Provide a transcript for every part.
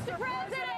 Mr. President!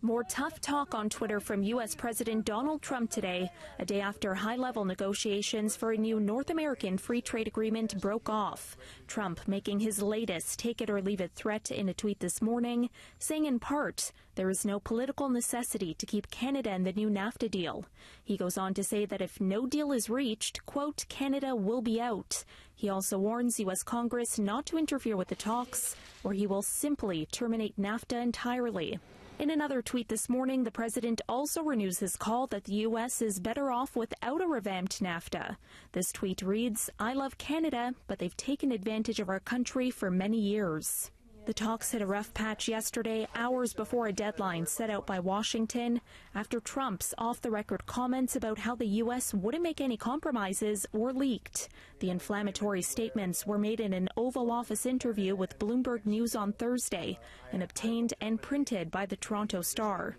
More tough talk on Twitter from U.S. President Donald Trump today, a day after high-level negotiations for a new North American free trade agreement broke off. Trump making his latest take-it-or-leave-it threat in a tweet this morning, saying in part, there is no political necessity to keep Canada in the new NAFTA deal. He goes on to say that if no deal is reached, quote, Canada will be out. He also warns U.S. Congress not to interfere with the talks, or he will simply terminate NAFTA entirely. In another tweet this morning, the president also renews his call that the U.S. is better off without a revamped NAFTA. This tweet reads, I love Canada, but they've taken advantage of our country for many years. The talks hit a rough patch yesterday, hours before a deadline set out by Washington, after Trump's off-the-record comments about how the U.S. wouldn't make any compromises were leaked. The inflammatory statements were made in an Oval Office interview with Bloomberg News on Thursday and obtained and printed by the Toronto Star.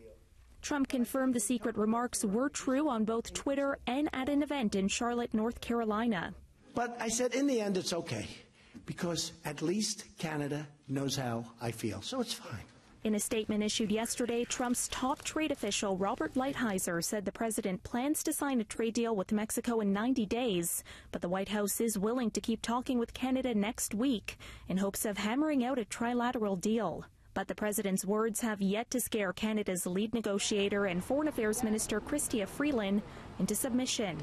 Trump confirmed the secret remarks were true on both Twitter and at an event in Charlotte, North Carolina. But I said, in the end, it's okay, because at least Canada knows how I feel, so it's fine. In a statement issued yesterday, Trump's top trade official, Robert Lighthizer, said the president plans to sign a trade deal with Mexico in 90 days, but the White House is willing to keep talking with Canada next week in hopes of hammering out a trilateral deal. But the president's words have yet to scare Canada's lead negotiator and Foreign Affairs Minister Chrystia Freeland into submission.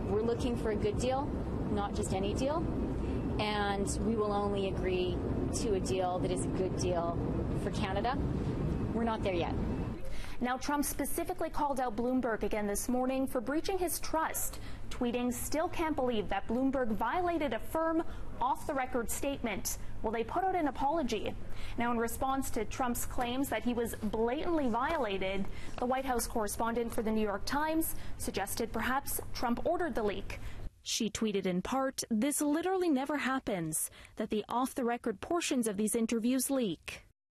We're looking for a good deal, not just any deal. And we will only agree to a deal that is a good deal for Canada. We're not there yet. Now, Trump specifically called out Bloomberg again this morning for breaching his trust, tweeting, still can't believe that Bloomberg violated a firm off-the-record statement. Well, they put out an apology. Now, in response to Trump's claims that he was blatantly violated, the White House correspondent for the New York Times suggested perhaps Trump ordered the leak. She tweeted in part, this literally never happens, that the off-the-record portions of these interviews leak.